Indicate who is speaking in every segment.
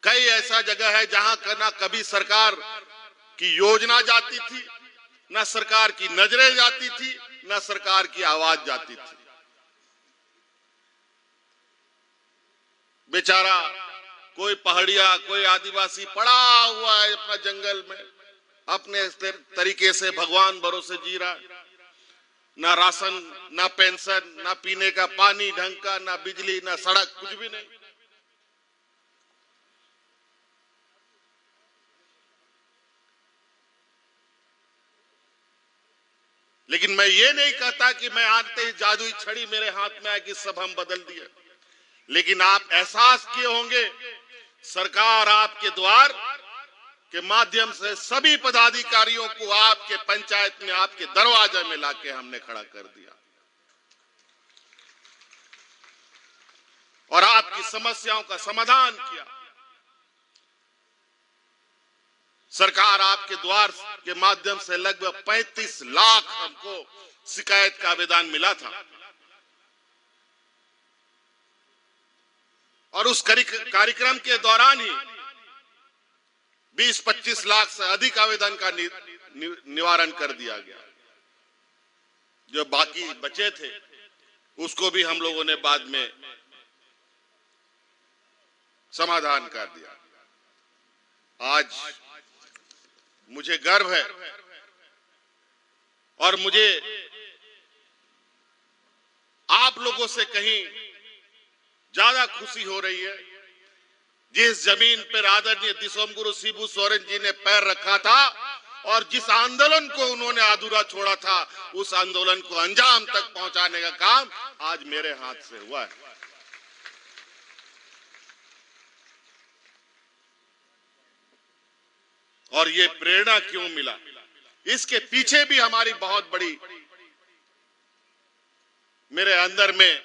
Speaker 1: कई ऐसा जगह है जहां ना कभी सरकार की योजना जाती थी, ना सरकार की नजरें जाती थी, ना सरकार की आवाज जाती थी। बेचारा कोई पहाड़िया, कोई आदिवासी पड़ा हुआ है अपना जंगल में, अपने तरीके से भगवान भरोसे जी रहा है। ना राशन, ना पेंशन, ना पीने का पानी ढंग का, ना बिजली, ना सड़क, कुछ भी नहीं। लेकिन मैं ये नहीं कहता कि मैं आते ही जादुई छड़ी मेरे हाथ में आए कि सब हम बदल दिए। लेकिन आप एहसास किए होंगे, सरकार आपके द्वार के माध्यम से सभी पदाधिकारियों को आपके पंचायत में, आपके दरवाजे में लाके हमने खड़ा कर दिया और आपकी समस्याओं का समाधान किया। सरकार आपके द्वार के माध्यम से लगभग 35 लाख हमको शिकायत का आवेदन मिला था और उस कार्यक्रम के दौरान ही 20-25 लाख से अधिक आवेदन का निवारण कर दिया गया। जो बाकी बचे थे उसको भी हम लोगों ने बाद में समाधान कर दिया। आज मुझे गर्व है और मुझे आप लोगों से कहीं ज्यादा खुशी हो रही है। जिस जमीन पर आदरणीय दिसोम गुरु शिबू सोरेन जी ने पैर रखा था और जिस आंदोलन को उन्होंने अधूरा छोड़ा था, उस आंदोलन को अंजाम तक पहुंचाने का काम आज मेरे हाथ से हुआ है। और ये प्रेरणा क्यों मिला, इसके पीछे भी हमारी बहुत बड़ी मेरे अंदर में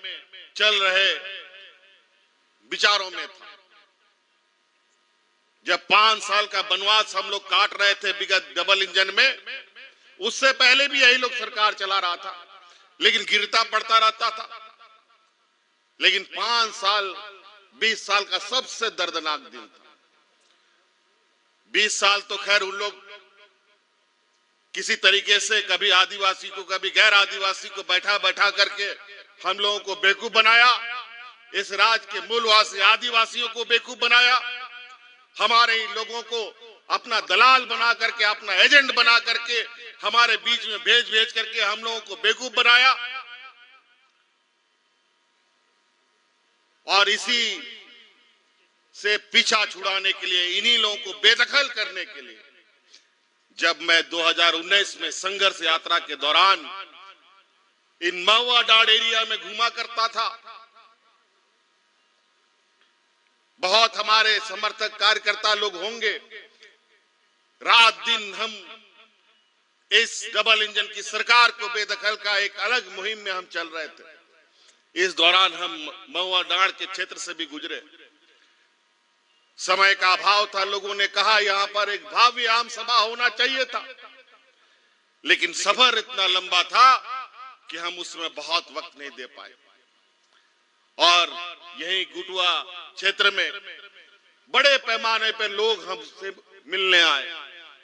Speaker 1: चल रहे विचारों में था। जब 5 साल का वनवास हम लोग काट रहे थे विगत डबल इंजन में, उससे पहले भी यही लोग सरकार चला रहा था, लेकिन गिरता पड़ता रहता था। लेकिन 5 साल 20 साल का सबसे दर्दनाक दिन था। 20 साल तो खैर उन लोग किसी तरीके से कभी आदिवासी को, कभी गैर आदिवासी को बैठा बैठा करके हम लोगों को बेवकूफ बनाया। इस राज्य के मूलवासी आदिवासियों को बेवकूफ बनाया। हमारे लोगों को अपना दलाल बना करके, अपना एजेंट बना करके हमारे बीच में भेज भेज करके हम लोगों को बेवकूफ बनाया। और इसी से पीछा छुड़ाने के लिए, इन्हीं लोगों को बेदखल करने के लिए, जब मैं 2019 में संघर्ष यात्रा के दौरान इन महुआ डांड एरिया में घूमा करता था, बहुत हमारे समर्थक कार्यकर्ता लोग होंगे, रात दिन हम इस डबल इंजन की सरकार को बेदखल का एक अलग मुहिम में हम चल रहे थे। इस दौरान हम महुआ डांड के क्षेत्र से भी गुजरे। समय का अभाव था, लोगों ने कहा यहां पर एक भव्य आम सभा होना चाहिए था, लेकिन सफर इतना लंबा था कि हम उसमें बहुत वक्त नहीं दे पाए। और यही गुटुआ क्षेत्र में बड़े पैमाने पर लोग हमसे मिलने आए।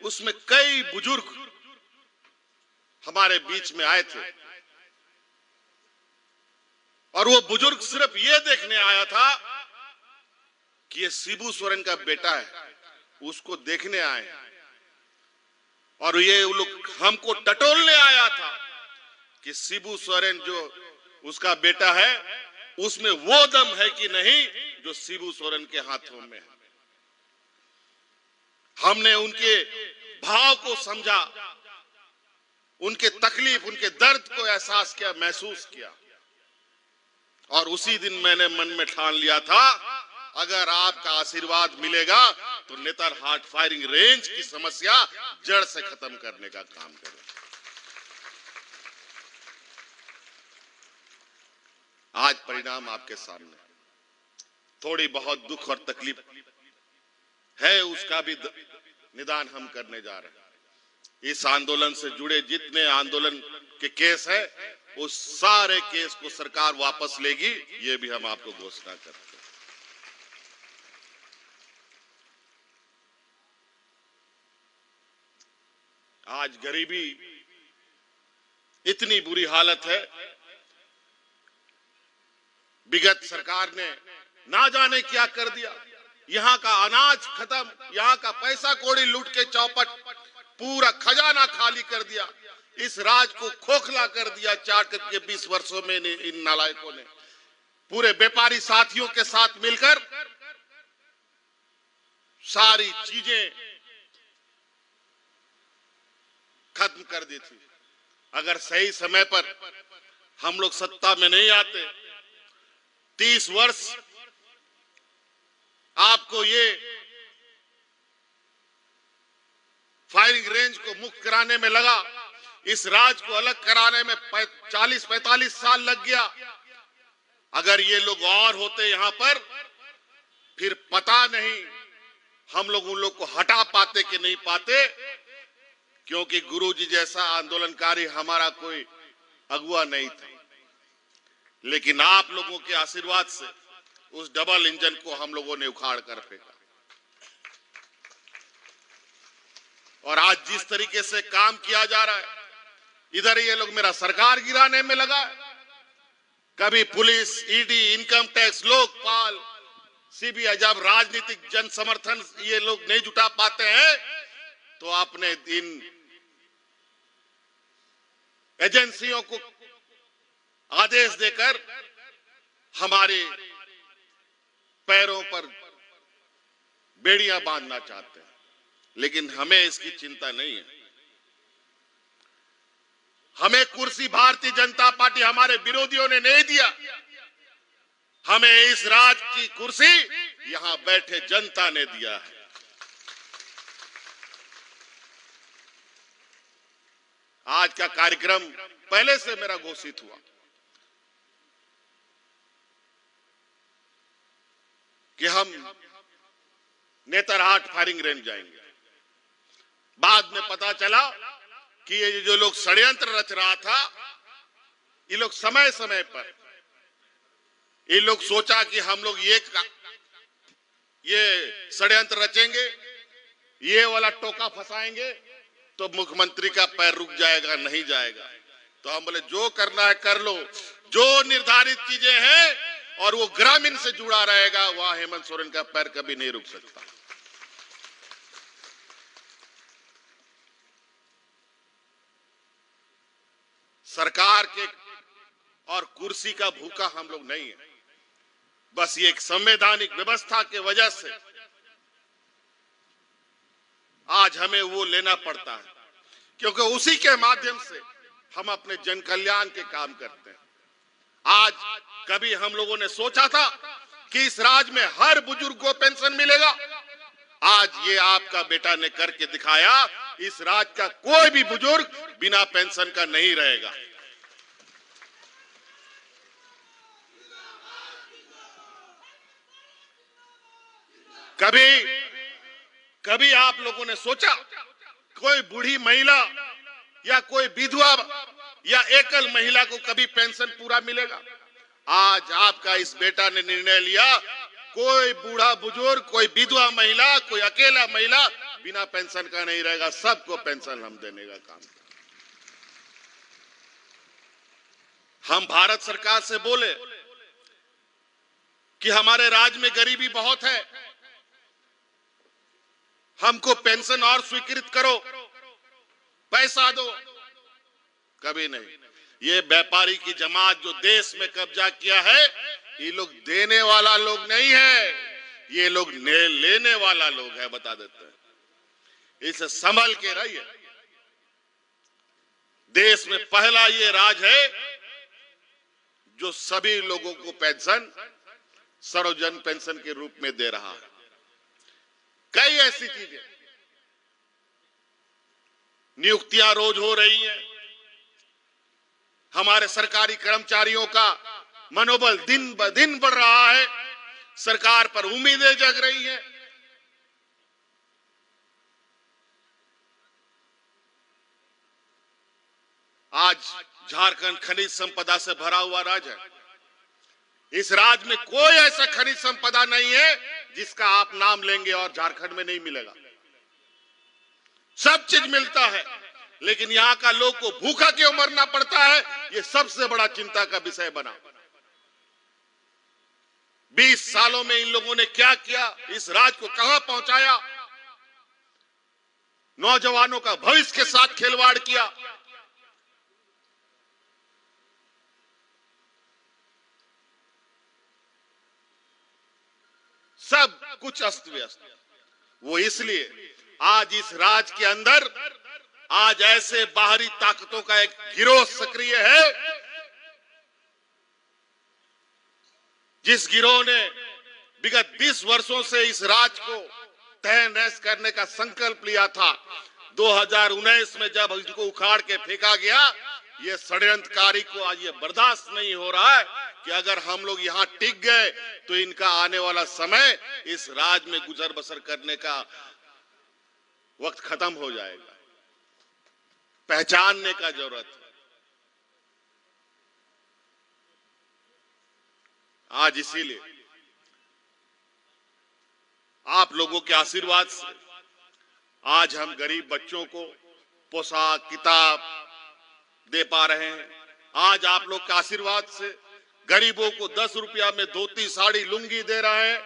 Speaker 1: उसमें कई बुजुर्ग हमारे बीच में आए थे और वो बुजुर्ग सिर्फ ये देखने आया था कि ये शिबू सोरेन का बेटा है, उसको देखने आए। और ये लोग हमको टटोलने आया था कि शिबू सोरेन जो उसका बेटा है, उसमें वो दम है कि नहीं जो शिबू सोरेन के हाथों में है। हमने उनके भाव को समझा, उनके तकलीफ, उनके दर्द को एहसास किया, महसूस किया। और उसी दिन मैंने मन में ठान लिया था, अगर आपका आशीर्वाद मिलेगा तो नेतर हाट फायरिंग रेंज की समस्या जड़ से खत्म करने का काम करें। आज परिणाम आपके सामने, थोड़ी बहुत दुख और तकलीफ है, उसका भी निदान हम करने जा रहे हैं। इस आंदोलन से जुड़े जितने आंदोलन के केस है, उस सारे केस को सरकार वापस लेगी, ये भी हम आपको घोषणा करते हैं। आज गरीबी इतनी बुरी हालत है, विगत सरकार ने ना जाने क्या कर दिया। यहाँ का अनाज खत्म, यहाँ का पैसा कौड़ी लूट के चौपट, पूरा खजाना खाली कर दिया। इस राज को खोखला कर दिया चाट के 20 वर्षों में इन नालायकों ने पूरे व्यापारी साथियों के साथ मिलकर सारी चीजें खत्म कर दी थी। अगर सही समय पर हम लोग सत्ता में नहीं आते, 30 वर्ष आपको ये फायरिंग रेंज को मुक्त कराने में लगा, इस राज को अलग कराने में 40-45 साल लग गया। अगर ये लोग और होते यहां पर, फिर पता नहीं हम लोग उन लोग को हटा पाते कि नहीं पाते, क्योंकि गुरुजी जैसा आंदोलनकारी हमारा कोई अगुवा नहीं था। लेकिन आप लोगों के आशीर्वाद से उस डबल इंजन को हम लोगों ने उखाड़ कर फेंका। और आज जिस तरीके से काम किया जा रहा है, इधर ये लोग मेरा सरकार गिराने में लगा है। कभी police, ED, income tax, Lokpal, CBI, जब राजनीतिक जन समर्थन ये लोग नहीं जुटा पाते हैं, तो अपने इन एजेंसियों को आदेश देकर हमारे पैरों पर बेड़ियां बांधना चाहते हैं। लेकिन हमें इसकी चिंता नहीं है। हमें कुर्सी भारतीय जनता पार्टी, हमारे विरोधियों ने नहीं दिया। हमें इस राज की कुर्सी यहां बैठे जनता ने दिया है। आज का कार्यक्रम पहले से मेरा घोषित हुआ कि हम नेतरहाट फायरिंग रेंज जाएंगे। बाद में पता चला कि ये जो लोग षड्यंत्र रच रहा था, ये लोग समय समय पर ये लोग सोचा कि हम लोग ये षड्यंत्र रचेंगे, ये वाला टोका फंसाएंगे तो मुख्यमंत्री का पैर रुक जाएगा, नहीं जाएगा। तो हम बोले जो करना है कर लो, जो निर्धारित चीजें हैं और वो ग्रामीण से जुड़ा रहेगा, वहां हेमंत सोरेन का पैर कभी नहीं रुक सकता। सरकार के और कुर्सी का भूखा हम लोग नहीं है। बस ये एक संवैधानिक व्यवस्था के वजह से आज हमें वो लेना पड़ता है, क्योंकि उसी के माध्यम से हम अपने जन कल्याण के काम करते हैं। आज कभी हम लोगों ने सोचा था कि इस राज्य में हर बुजुर्ग को पेंशन मिलेगा? आज ये आपका बेटा ने करके दिखाया, इस राज्य का कोई भी बुजुर्ग बिना पेंशन का नहीं रहेगा। कभी आप लोगों ने सोचा कोई बूढ़ी महिला या कोई विधवा या एकल महिला को कभी पेंशन पूरा मिलेगा? आज आपका इस बेटा ने निर्णय लिया, कोई बूढ़ा बुजुर्ग, कोई विधवा महिला, कोई अकेला महिला बिना पेंशन का नहीं रहेगा। सबको पेंशन हम देने का काम। हम भारत सरकार से बोले कि हमारे राज्य में गरीबी बहुत है, हमको पेंशन और स्वीकृत करो, पैसा दो। कभी नहीं। ये व्यापारी की जमात जो देश में कब्जा किया है, ये लोग देने वाला लोग नहीं है, ये लोग लेने वाला लोग है, बता देते हैं। इसे संभल के रहिए। देश में पहला ये राज है जो सभी लोगों को पेंशन सर्वजन पेंशन के रूप में दे रहा है। कई ऐसी चीजें, नियुक्तियां रोज हो रही हैं, हमारे सरकारी कर्मचारियों का मनोबल दिन ब दिन बढ़ रहा है, सरकार पर उम्मीदें जग रही हैं। आज झारखंड खनिज संपदा से भरा हुआ राज्य है। इस राज्य में कोई ऐसा खनिज संपदा नहीं है जिसका आप नाम लेंगे और झारखंड में नहीं मिलेगा। सब चीज मिलता है। लेकिन यहाँ का लोग को भूखा क्यों मरना पड़ता है, ये सबसे बड़ा चिंता का विषय बना। 20 सालों में इन लोगों ने क्या किया, इस राज को कहां पहुंचाया, नौजवानों का भविष्य के साथ खिलवाड़ किया। सब कुछ अस्त व्यस्त। वो इसलिए आज इस राज के अंदर आज ऐसे बाहरी ताकतों का एक गिरोह सक्रिय है, जिस गिरोह ने विगत 20 वर्षों से इस राज को तहस-नहस करने का संकल्प लिया था। 2019 में जब इनको उखाड़ के फेंका गया, ये षड्यंत्रकारी को आज ये बर्दाश्त नहीं हो रहा है कि अगर हम लोग यहाँ टिक गए तो इनका आने वाला समय इस राज में गुजर बसर करने का वक्त खत्म हो जाएगा। पहचानने का जरूरत है। आज इसीलिए आप लोगों के आशीर्वाद से आज हम गरीब बच्चों को पोशाक किताब दे पा रहे हैं। आज आप लोग के आशीर्वाद से गरीबों को 10 रुपया में धोती साड़ी लुंगी दे रहे हैं।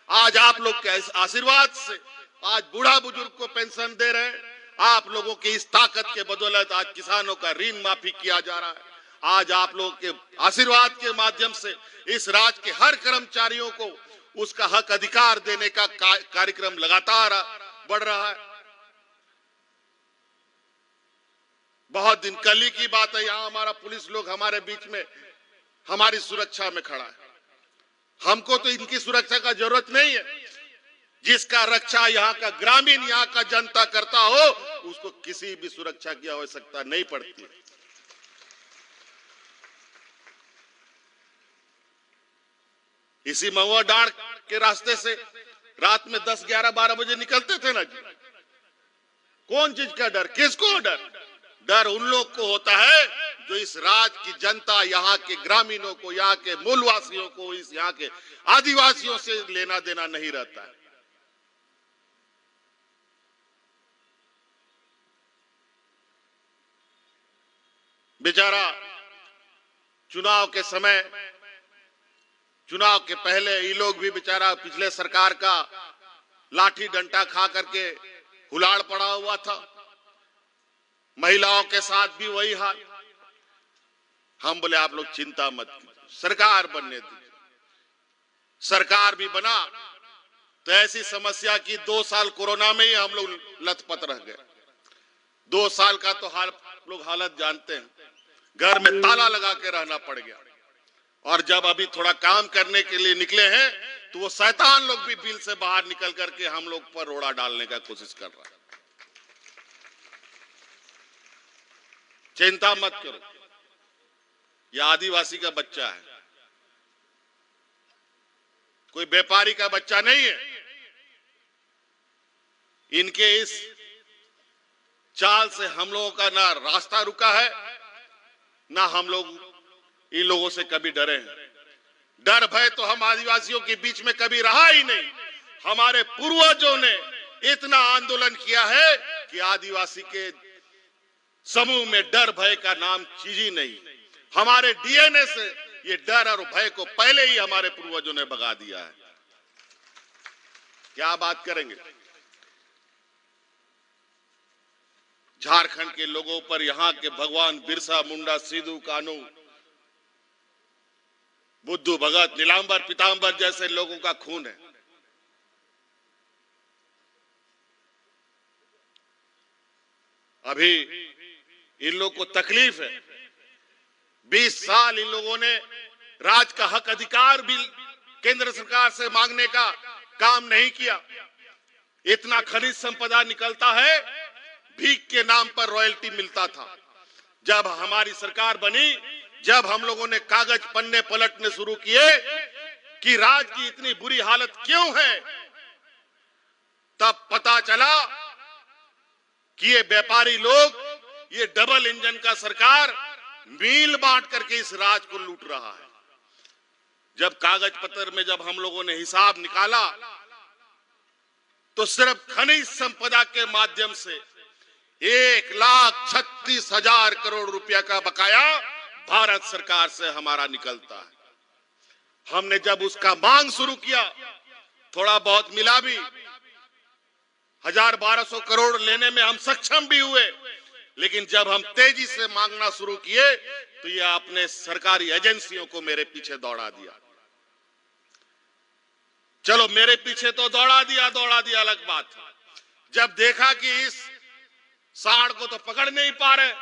Speaker 1: आज आप लोग के आशीर्वाद से आज बूढ़ा बुजुर्ग को पेंशन दे रहे हैं। आप लोगों की इस ताकत के बदौलत आज किसानों का ऋण माफी किया जा रहा है। आज आप लोग के आशीर्वाद के माध्यम से इस राज्य के हर कर्मचारियों को उसका हक अधिकार देने का कार्यक्रम लगातार बढ़ रहा है। बहुत दिन कल ही की बात है, यहाँ हमारा पुलिस लोग हमारे बीच में हमारी सुरक्षा में खड़ा है। हमको तो इनकी सुरक्षा का जरूरत नहीं है। जिसका रक्षा यहाँ का ग्रामीण, यहाँ का जनता करता हो, उसको किसी भी सुरक्षा की आवश्यकता नहीं पड़ती। इसी महुआ डांड के रास्ते से रात में 10, 11, 12 बजे निकलते थे ना जी। कौन चीज का डर, किसको डर? डर उन लोग को होता है जो इस राज्य की जनता, यहाँ के ग्रामीणों को, यहाँ के मूलवासियों को, इस यहाँ के आदिवासियों से लेना देना नहीं रहता है। बेचारा चुनाव के समय, चुनाव के पहले ये लोग भी बेचारा पिछले सरकार का लाठी डंडा खा करके हुलाड़ पड़ा हुआ था। महिलाओं के साथ भी वही हाल। हम बोले आप लोग चिंता मत कीजिए, सरकार बनने दीजिए। सरकार भी बना तो ऐसी समस्या की 2 साल कोरोना में ही हम लोग लथपथ रह गए। 2 साल का तो लोग हालत जानते हैं। घर में ताला लगा के रहना पड़ गया। और जब अभी थोड़ा काम करने के लिए निकले हैं तो वो शैतान लोग भी बिल से बाहर निकल करके हम लोग पर रोड़ा डालने का कोशिश कर रहा है। चिंता मत करो, यह आदिवासी का बच्चा है, कोई व्यापारी का बच्चा नहीं है। इनके इस चाल से हम लोगों का ना रास्ता रुका है, ना हम लोग इन लोगों से कभी डरे हैं। डर भय तो हम आदिवासियों के बीच में कभी रहा ही नहीं। हमारे पूर्वजों ने इतना आंदोलन किया है कि आदिवासी के समूह में डर भय का नाम चीज ही नहीं। हमारे डीएनए से ये डर और भय को पहले ही हमारे पूर्वजों ने भगा दिया है। क्या बात करेंगे? झारखंड के लोगों पर यहाँ के भगवान बिरसा मुंडा, सिद्धू कान्हू, बुद्धू भगत, नीलांबर पीतांबर जैसे लोगों का खून है। अभी इन लोग को तकलीफ है। 20 साल इन लोगों ने राज का हक अधिकार भी केंद्र सरकार से मांगने का काम नहीं किया। इतना खनिज संपदा निकलता है, भीख के नाम पर रॉयल्टी मिलता था। जब हमारी सरकार बनी, जब हम लोगों ने कागज पन्ने पलटने शुरू किए कि राज्य की इतनी बुरी हालत क्यों है, तब पता चला कि ये व्यापारी लोग, ये डबल इंजन का सरकार मील बांट करके इस राज्य को लूट रहा है। जब कागज पत्र में जब हम लोगों ने हिसाब निकाला तो सिर्फ खनिज संपदा के माध्यम से 1,36,000 करोड़ रुपया का बकाया भारत सरकार से हमारा निकलता है। हमने जब उसका मांग शुरू किया, थोड़ा बहुत मिला भी, 1,000-1,200 करोड़ लेने में हम सक्षम भी हुए, लेकिन जब हम तेजी से मांगना शुरू किए तो ये आपने सरकारी एजेंसियों को मेरे पीछे दौड़ा दिया। चलो मेरे पीछे तो दौड़ा दिया अलग बात है। जब देखा कि इस सांड को तो पकड़ नहीं पा रहे,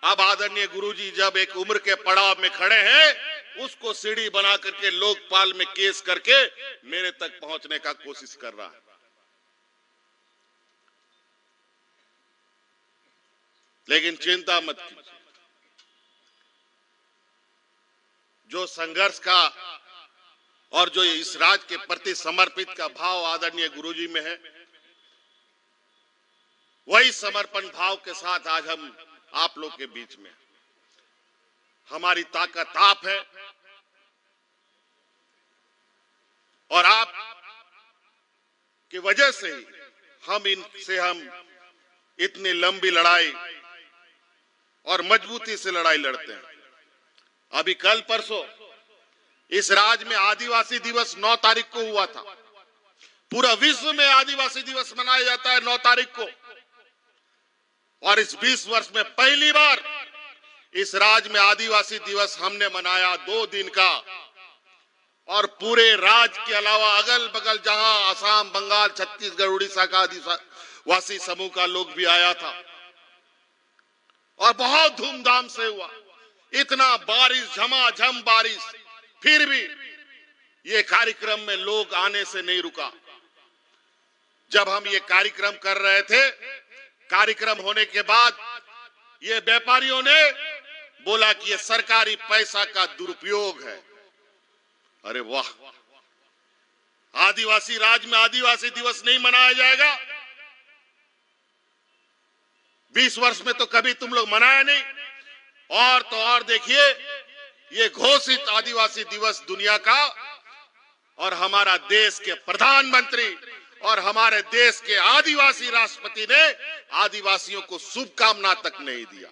Speaker 1: अब आदरणीय गुरुजी जब एक उम्र के पड़ाव में खड़े हैं, उसको सीढ़ी बना करके लोकपाल में केस करके मेरे तक पहुंचने का कोशिश कर रहा है। लेकिन चिंता मत कीजिए, जो संघर्ष का और जो इस राज्य के प्रति समर्पित का भाव आदरणीय गुरुजी में है, वही समर्पण भाव के साथ आज हम आप लोग के बीच में। हमारी ताकत आप है और आप की वजह से ही हम इतनी लंबी लड़ाई और मजबूती से लड़ाई लड़ते हैं। अभी कल परसों इस राज्य में आदिवासी दिवस 9 तारीख को हुआ था। पूरा विश्व में आदिवासी दिवस मनाया जाता है 9 तारीख को, और इस 20 वर्ष में पहली बार इस राज्य में आदिवासी दिवस हमने मनाया 2 दिन का। और पूरे राज्य के अलावा अगल बगल जहां असम, बंगाल, छत्तीसगढ़, उड़ीसा का आदिवासी समूह का लोग भी आया था और बहुत धूमधाम से हुआ। इतना बारिश, झमाझम बारिश, फिर भी ये कार्यक्रम में लोग आने से नहीं रुका। जब हम ये कार्यक्रम कर रहे थे, कार्यक्रम होने के बाद ये व्यापारियों ने बोला कि ये सरकारी पैसा का दुरुपयोग है। अरे वाह, आदिवासी राज्य में आदिवासी दिवस नहीं मनाया जाएगा? 20 वर्ष में तो कभी तुम लोग मनाया नहीं। और तो और देखिए, ये घोषित आदिवासी दिवस दुनिया का, और हमारा देश के प्रधानमंत्री और हमारे देश के आदिवासी राष्ट्रपति ने आदिवासियों को शुभकामना तक नहीं दिया।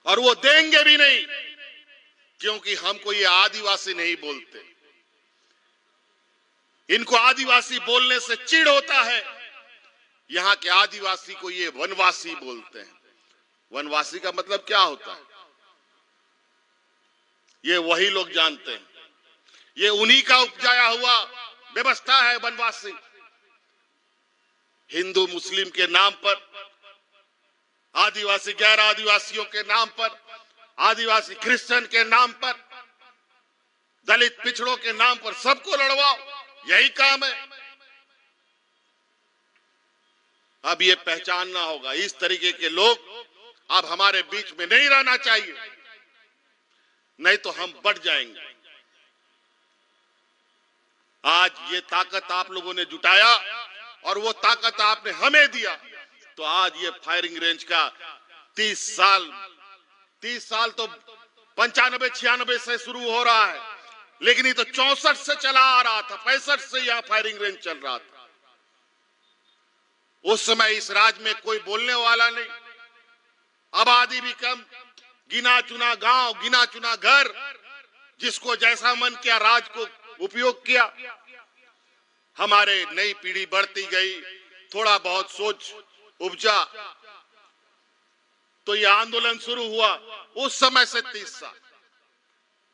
Speaker 1: और वो देंगे भी नहीं, क्योंकि हमको ये आदिवासी नहीं बोलते। इनको आदिवासी बोलने से चिढ़ होता है। यहाँ के आदिवासी को ये वनवासी बोलते हैं। वनवासी का मतलब क्या होता है, ये वही लोग जानते हैं। ये उन्हीं का उपजाया हुआ व्यवस्था है वनवासी। हिंदू मुस्लिम के नाम पर, आदिवासी गैर आदिवासियों के नाम पर, आदिवासी क्रिश्चियन के नाम पर, दलित पिछड़ों के नाम पर सबको लड़वाओ, यही काम है। अब ये पहचानना होगा, इस तरीके के लोग अब हमारे बीच में नहीं रहना चाहिए, नहीं तो हम बढ़ जाएंगे। आज ये ताकत आप लोगों ने जुटाया और वो ताकत आपने हमें दिया, तो आज ये फायरिंग रेंज का 30 साल तो 95-96 से शुरू हो रहा है, लेकिन ये तो 64 से चला आ रहा था, 65 से यहां फायरिंग रेंज चल रहा था। उस समय इस राज्य में कोई बोलने वाला नहीं, आबादी भी कम, गिना चुना गांव, गिना चुना घर, जिसको जैसा मन किया राज को उपयोग किया। हमारे नई पीढ़ी बढ़ती गई, थोड़ा बहुत सोच उपजा, तो ये आंदोलन शुरू हुआ। उस समय से 30 साल,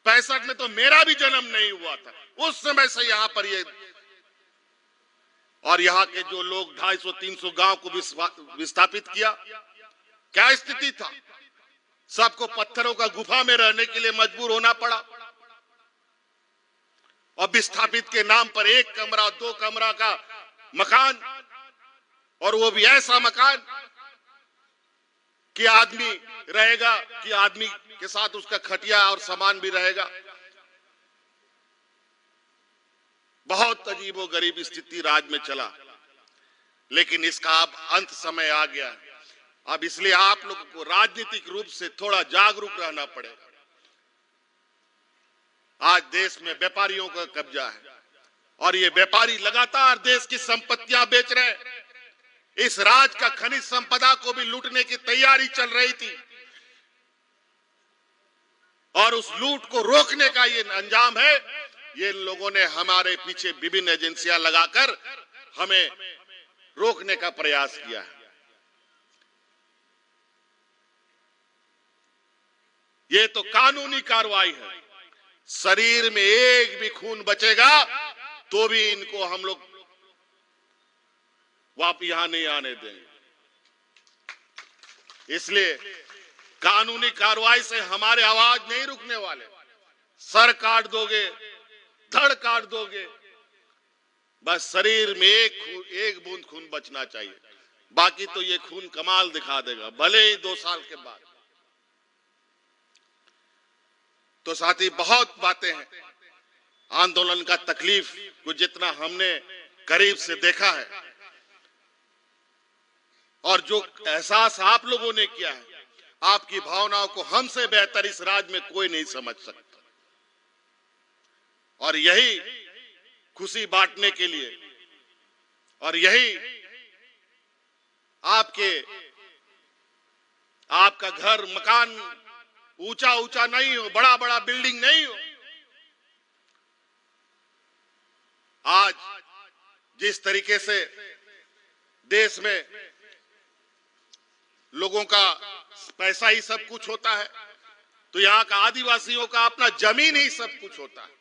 Speaker 1: 65 में तो मेरा भी जन्म नहीं हुआ था। उस समय से यहां पर ये, और यहां के जो लोग 250-300 गांव को विस्थापित किया, क्या स्थिति था? सबको पत्थरों का गुफा में रहने के लिए मजबूर होना पड़ा, और विस्थापित के नाम पर 1 कमरा 2 कमरा का मकान, और वो भी ऐसा मकान कि आदमी रहेगा, कि आदमी के साथ उसका खटिया और सामान भी रहेगा। बहुत अजीबोगरीब स्थिति राज्य में चला, लेकिन इसका अब अंत समय आ गया। अब इसलिए आप लोगों को राजनीतिक रूप से थोड़ा जागरूक रहना पड़ेगा। आज देश में व्यापारियों का कब्जा है, और ये व्यापारी लगातार देश की संपत्तियां बेच रहे हैं। इस राज्य का खनिज संपदा को भी लूटने की तैयारी चल रही थी और उस लूट को रोकने का ये अंजाम है। ये लोगों ने हमारे पीछे विभिन्न एजेंसियां लगाकर हमें रोकने का प्रयास किया है। ये तो कानूनी कार्रवाई है। शरीर में एक भी खून बचेगा तो भी इनको हम लोग वापस यहां नहीं आने देंगे। इसलिए कानूनी कार्रवाई से हमारे आवाज नहीं रुकने वाले। सर काट दोगे, धड़ काट दोगे, बस शरीर में एक बूंद खून बचना चाहिए। बाकी तो ये खून कमाल दिखा देगा, भले ही 2 साल के बाद। तो साथी, बहुत बातें हैं। आंदोलन का तकलीफ को जितना हमने करीब से देखा है और जो एहसास आप लोगों ने किया है, आपकी भावनाओं को हमसे बेहतर इस राज्य में कोई नहीं समझ सकता। और यही खुशी बांटने के लिए और यही आपका घर मकान ऊंचा ऊंचा नहीं हो, बड़ा बड़ा बिल्डिंग नहीं हो। आज जिस तरीके से देश में लोगों का पैसा ही सब कुछ होता है, तो यहां का आदिवासियों का अपना जमीन ही सब कुछ होता है।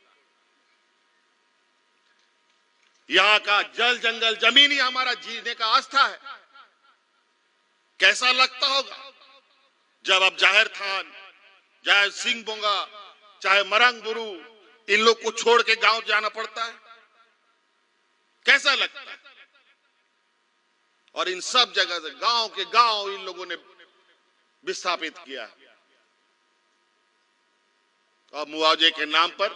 Speaker 1: यहां का जल जंगल जमीन ही हमारा जीने का आस्था है। कैसा लगता होगा जब अब जाहिर थान, चाहे सिंह बोंगा, चाहे मरंग बुरू, इन लोग को छोड़ के गांव जाना पड़ता है। कैसा लगता है? और इन सब जगह से गांव के गांव इन लोगों ने विस्थापित किया। और मुआवजे के नाम पर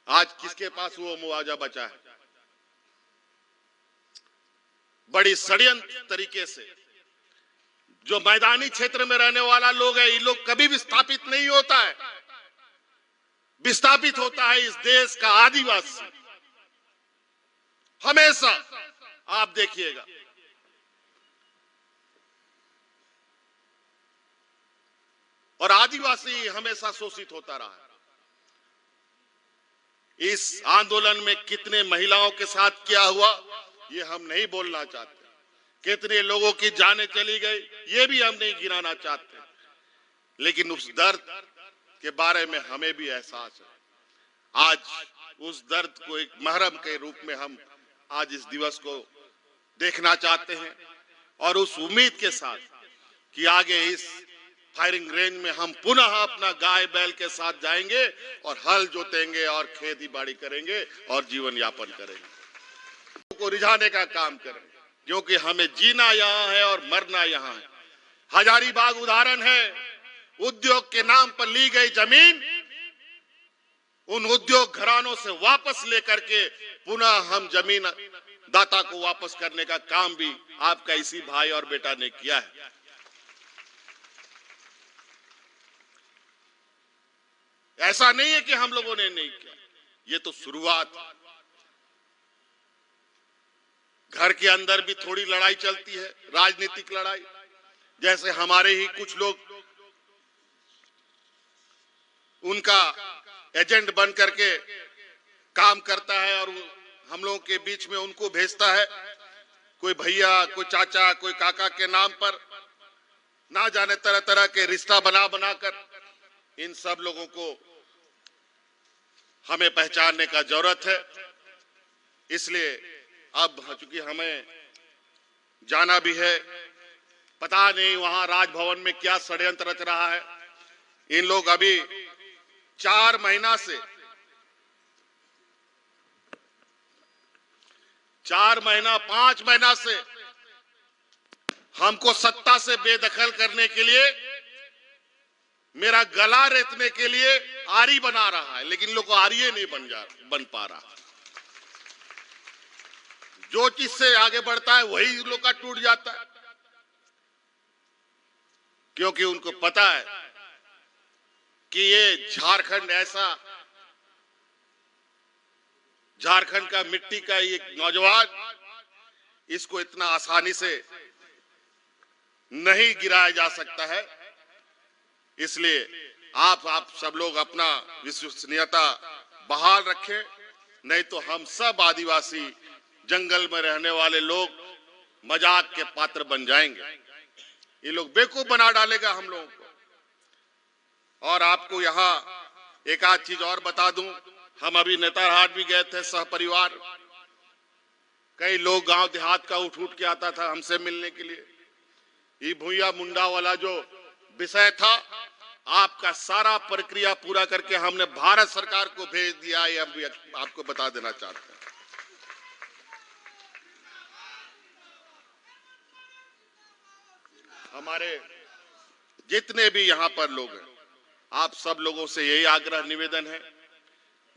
Speaker 1: आज किसके पास वो मुआवजा बचा है? बड़ी षड्यंत्र तरीके से जो मैदानी क्षेत्र में रहने वाला लोग है, ये लोग कभी विस्थापित नहीं होता है। विस्थापित होता है इस देश का आदिवासी। हमेशा आप देखिएगा, और आदिवासी हमेशा शोषित होता रहा है। इस आंदोलन में कितने महिलाओं के साथ क्या हुआ ये हम नहीं बोलना चाहते। कितने लोगों की जानें चली गई ये भी हम नहीं गिनाना चाहते। लेकिन उस दर्द के बारे में हमें भी एहसास है। आज उस दर्द को एक महरम के रूप में हम आज इस दिवस को देखना चाहते हैं, और उस उम्मीद के साथ कि आगे इस फायरिंग रेंज में हम पुनः अपना गाय बैल के साथ जाएंगे और हल जोतेंगे और खेती बाड़ी करेंगे और जीवन यापन करेंगे, को रिझाने का काम करेंगे। क्योंकि हमें जीना यहाँ है और मरना यहाँ है। हजारीबाग उदाहरण है। उद्योग के नाम पर ली गई जमीन उन उद्योग घरानों से वापस लेकर के पुनः हम जमीन दाता को वापस करने का काम भी आपका इसी भाई और बेटा ने किया है। ऐसा नहीं है कि हम लोगों ने नहीं किया, ये तो शुरुआत। घर के अंदर भी थोड़ी लड़ाई चलती है, राजनीतिक लड़ाई। जैसे हमारे ही कुछ लोग उनका एजेंट बन करके काम करता है और हम लोगों के बीच में उनको भेजता है। कोई भैया, कोई चाचा, कोई काका के नाम पर ना जाने तरह तरह के रिश्ता बना बनाकर इन सब लोगों को हमें पहचानने का जरूरत है। इसलिए अब चूंकि हमें जाना भी है, पता नहीं वहां राजभवन में क्या षड्यंत्र रच रहा है। इन लोग अभी 4 महीना से 5 महीना से हमको सत्ता से बेदखल करने के लिए, मेरा गला रेतने के लिए आरी बना रहा है। लेकिन लोग को आर्य नहीं बन पा रहा। जो चीज से आगे बढ़ता है वही लोग का टूट जाता है, क्योंकि उनको पता है कि ये झारखंड ऐसा झारखंड का मिट्टी का एक नौजवान, इसको इतना आसानी से नहीं गिराया जा सकता है। इसलिए आप सब लोग अपना विश्वसनीयता बहाल रखें, नहीं तो हम सब आदिवासी जंगल में रहने वाले लोग मजाक के पात्र बन जाएंगे। ये लोग बेवकूफ बना डालेगा हम लोगों को। और आपको यहाँ एक आध चीज और बता दूं, हम अभी नेतारहाट भी गए थे सहपरिवार। कई लोग गांव देहात का उठ के आता था हमसे मिलने के लिए। ये भूया मुंडा वाला जो विषय था, आपका सारा प्रक्रिया पूरा करके हमने भारत सरकार को भेज दिया। ये हम आपको बता देना चाहते हैं। हमारे जितने भी यहाँ पर लोग हैं, आप सब लोगों से यही आग्रह निवेदन है,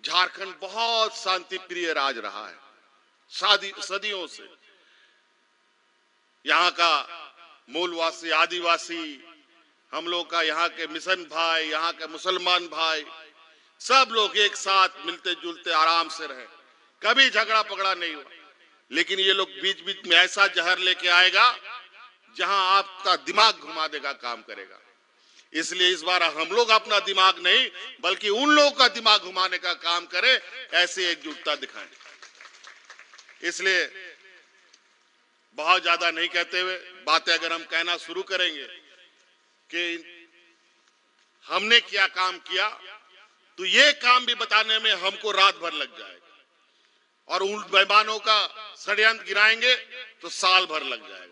Speaker 1: झारखंड बहुत शांति प्रिय राज रहा है सदियों से। यहाँ का मूलवासी आदिवासी, हम लोग का यहाँ के मिशन भाई, यहाँ के मुसलमान भाई, सब लोग एक साथ मिलते जुलते आराम से रहे, कभी झगड़ा पगड़ा नहीं हुआ। लेकिन ये लोग बीच बीच में ऐसा जहर लेके आएगा जहां आपका दिमाग घुमा देगा, काम करेगा। इसलिए इस बार हम लोग अपना दिमाग नहीं बल्कि उन लोगों का दिमाग घुमाने का काम करें, ऐसे एकजुटता दिखाएं। इसलिए बहुत ज्यादा नहीं कहते हुए बातें अगर हम कहना शुरू करेंगे कि हमने क्या काम किया, तो ये काम भी बताने में हमको रात भर लग जाएगा, और उन बेईमानों का षड्यंत्र गिराएंगे तो साल भर लग जाएगा।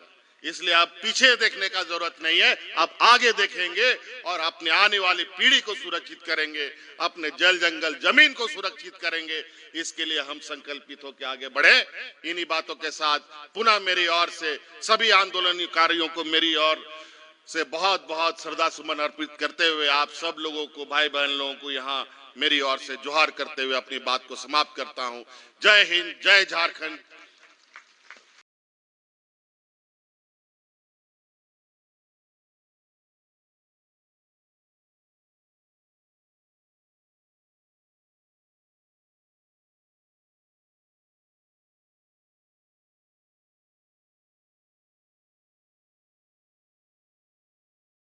Speaker 1: इसलिए आप पीछे देखने का जरूरत नहीं है, आप आगे देखेंगे और अपने आने वाली पीढ़ी को सुरक्षित करेंगे, अपने जल जंगल जमीन को सुरक्षित करेंगे। इसके लिए हम संकल्पित होकर आगे बढ़े। इन्हीं बातों के साथ पुनः मेरी ओर से सभी आंदोलनकारियों को मेरी ओर से बहुत बहुत श्रद्धा सुमन अर्पित करते हुए आप सब लोगों को, भाई बहन लोगों को यहाँ मेरी ओर से जोहार करते हुए अपनी बात को समाप्त करता हूँ। जय हिंद, जय झारखंड,